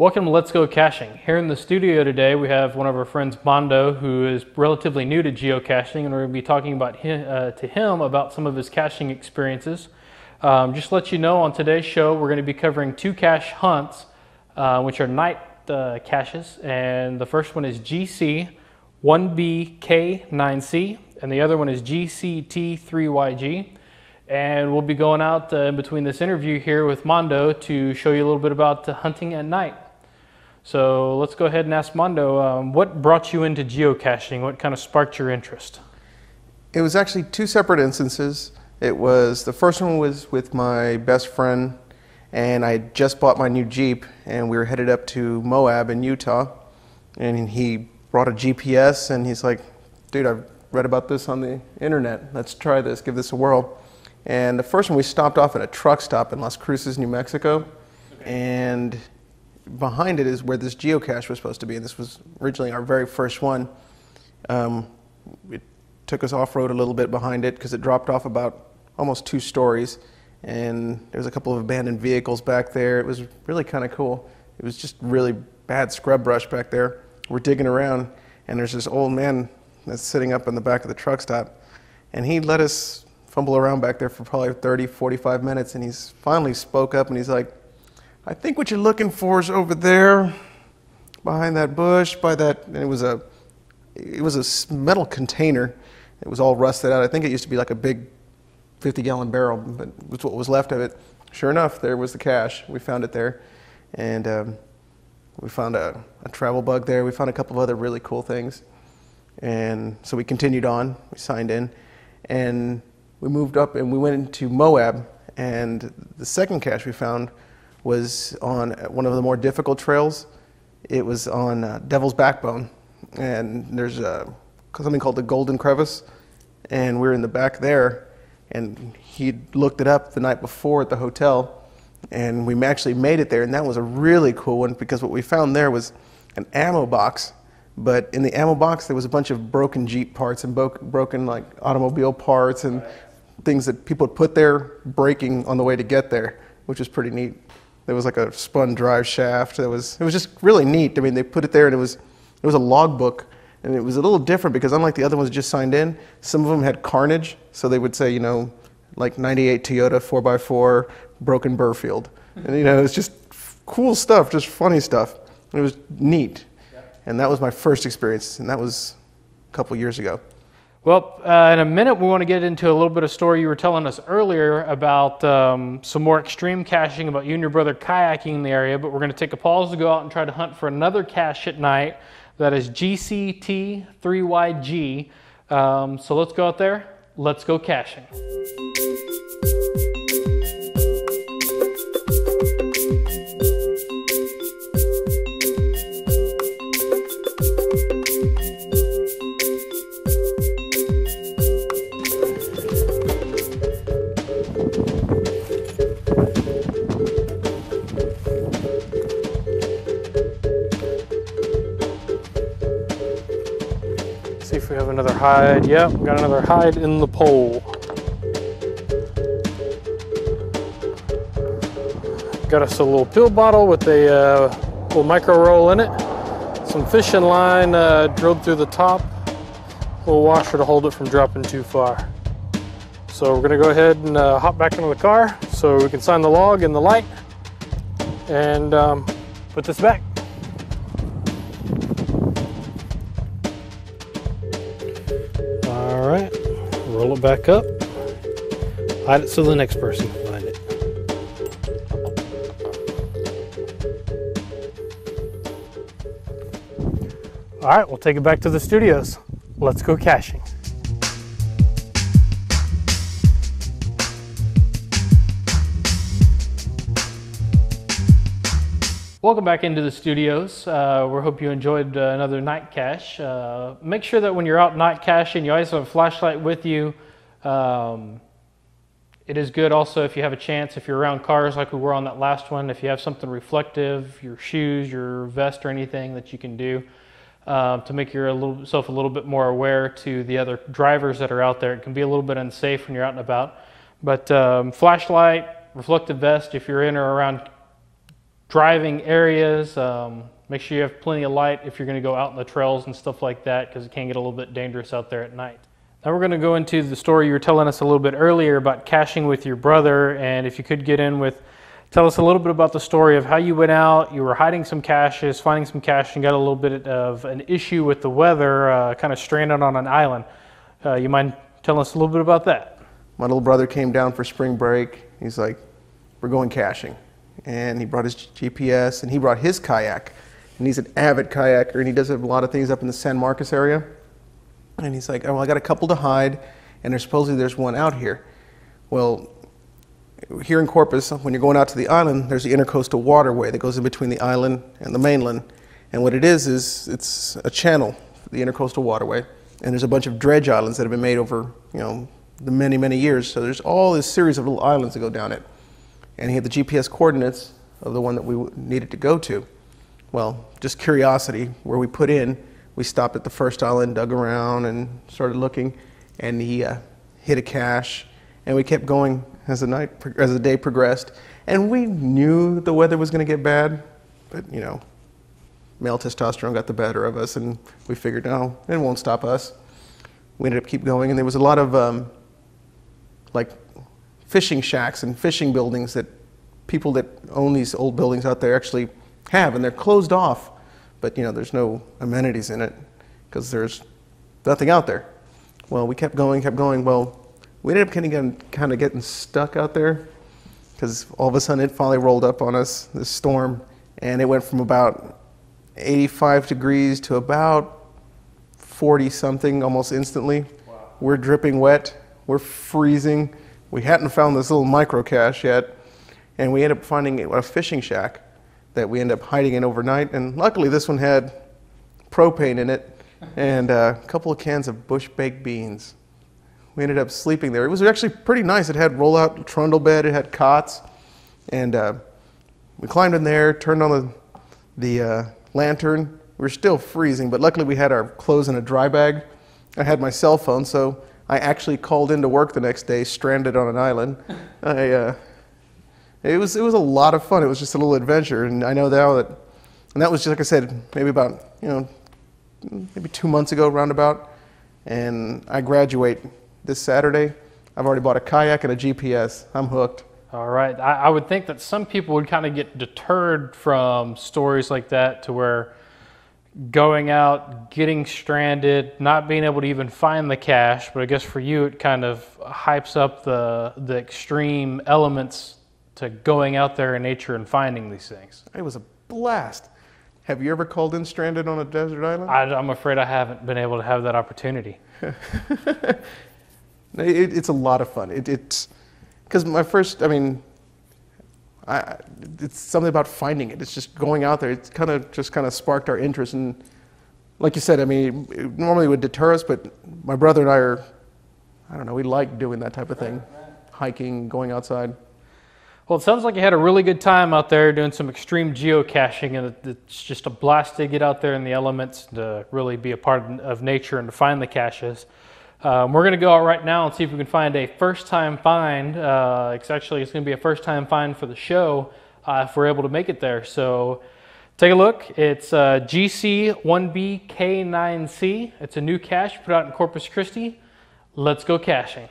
Welcome to Let's Go Caching. Here in the studio today we have one of our friends, Bondo, who is relatively new to geocaching, and we're going to be talking about to him about some of his caching experiences. Just to let you know, on today's show we're going to be covering two cache hunts, which are night caches, and the first one is GC 1BK9C, and the other one is GCT3YG. And we'll be going out in between this interview here with Mondo to show you a little bit about hunting at night. So let's go ahead and ask Mondo, what brought you into geocaching? What kind of sparked your interest? It was actually two separate instances. The first one was with my best friend, and I had just bought my new Jeep, and we were headed up to Moab in Utah, and he brought a GPS, and he's like, dude, I've read about this on the internet. Let's try this, give this a whirl. And the first one, we stopped off at a truck stop in Las Cruces, New Mexico, and behind it is where this geocache was supposed to be, and this was originally our very first one. It took us off-road a little bit behind it because it dropped off about almost 2 stories, and there was a couple of abandoned vehicles back there. It was really kind of cool. It was just really bad scrub brush back there. We're digging around, and there's this old man that's sitting up in the back of the truck stop, and he let us fumble around back there for probably 30, 45 minutes, and he's finally spoke up, and he's like, I think what you're looking for is over there, behind that bush, by that, and it was a metal container. It was all rusted out. I think it used to be like a big 50-gallon barrel, but it was what was left of it. Sure enough, there was the cache. We found it there, and we found a travel bug there. We found a couple of other really cool things, and so we continued on. We signed in, and we moved up, and we went into Moab, and the second cache we found was on one of the more difficult trails. It was on Devil's Backbone, and there's something called the Golden Crevice, and we were in the back there, and he looked it up the night before at the hotel, and we actually made it there, and that was a really cool one because what we found there was an ammo box, but in the ammo box there was a bunch of broken Jeep parts and broken like automobile parts and things that people had put there breaking on the way to get there, which was pretty neat. There was like a spun drive shaft. It was just really neat. I mean, they put it there, and it was a logbook, and it was a little different because unlike the other ones just signed in, some of them had carnage. So they would say, you know, like 98 Toyota 4x4 broken Burfield, and you know, it's just cool stuff, just funny stuff. And it was neat, and that was my first experience, and that was a couple years ago. Well, in a minute we want to get into a little bit of story you were telling us earlier about some more extreme caching, about you and your brother kayaking in the area, but we're going to take a pause to go out and try to hunt for another cache at night. That is GCT3YG. So let's go out there. Let's go caching. See if we have another hide. Yep, we got another hide in the pole. Got us a little pill bottle with a little micro roll in it. Some fishing line drilled through the top. A little washer to hold it from dropping too far. So we're gonna go ahead and hop back into the car so we can sign the log in the light and put this back. All right, roll it back up, hide it so the next person can find it. All right, we'll take it back to the studios. Let's go caching. Welcome back into the studios. We hope you enjoyed another night cache. Make sure that when you're out night caching, you always have a flashlight with you. It is good also if you have a chance, if you're around cars like we were on that last one, if you have something reflective, your shoes, your vest, or anything that you can do to make yourself a little bit more aware to the other drivers that are out there. It can be a little bit unsafe when you're out and about. But flashlight, reflective vest, if you're in or around driving areas. Make sure you have plenty of light if you're going to go out in the trails and stuff like that, because it can get a little bit dangerous out there at night. Now we're going to go into the story you were telling us a little bit earlier about caching with your brother, and if you could get in with, tell us a little bit about the story of how you went out, you were hiding some caches, finding some caches, and got a little bit of an issue with the weather, kind of stranded on an island. You mind telling us a little bit about that? My little brother came down for spring break. He's like, we're going caching. And he brought his GPS, and he brought his kayak. And he's an avid kayaker, and he does a lot of things up in the San Marcos area. And he's like, oh, well, I got a couple to hide, and there's one out here. Well, here in Corpus, when you're going out to the island, there's the intercoastal waterway that goes in between the island and the mainland. And what it is it's a channel, the intercoastal waterway. And there's a bunch of dredge islands that have been made over, the many, many years. So there's all this series of little islands that go down it. And he had the GPS coordinates of the one that we needed to go to. Well, just curiosity, where we put in, we stopped at the first island, dug around, and started looking, and he hit a cache, and we kept going as the day progressed. And we knew the weather was going to get bad, but male testosterone got the better of us, and we figured, no, it won't stop us. We ended up keep going, and there was a lot of like fishing shacks and fishing buildings that people that own these old buildings out there actually have, and they're closed off, but there's no amenities in it because there's nothing out there. Well, we kept going. Well, we ended up kind of getting stuck out there because all of a sudden it finally rolled up on us, this storm, and it went from about 85 degrees to about 40 something almost instantly. Wow. We're dripping wet, we're freezing. We hadn't found this little micro cache yet, and we ended up finding a fishing shack that we ended up hiding in overnight, and luckily this one had propane in it and a couple of cans of bush baked beans. We ended up sleeping there. It was actually pretty nice. It had roll-out trundle bed, it had cots, and we climbed in there, turned on the lantern. We were still freezing, but luckily we had our clothes in a dry bag. I had my cell phone, so I actually called into work the next day, stranded on an island. It was a lot of fun. It was just a little adventure, and I know now that, and that was just like I said, maybe about maybe 2 months ago, roundabout. And I graduate this Saturday. I've already bought a kayak and a GPS. I'm hooked. All right. I would think that some people would kind of get deterred from stories like that, to where going out, getting stranded, not being able to even find the cache. But I guess for you, it kind of hypes up the extreme elements to going out there in nature and finding these things. It was a blast. Have you ever called in stranded on a desert island? I'm afraid I haven't been able to have that opportunity. It's a lot of fun. It's because my first, it's something about finding it. It's just going out there. It's kind of sparked our interest. And like you said, it normally would deter us, but my brother and I we like doing that type of thing. Right. Hiking, going outside. Well, it sounds like you had a really good time out there doing some extreme geocaching, and it's just a blast to get out there in the elements, to really be a part of nature and to find the caches. We're going to go out right now and see if we can find a first-time find. It's going to be a first-time find for the show if we're able to make it there. So take a look. It's GC1BK9C. It's a new cache put out in Corpus Christi. Let's go caching.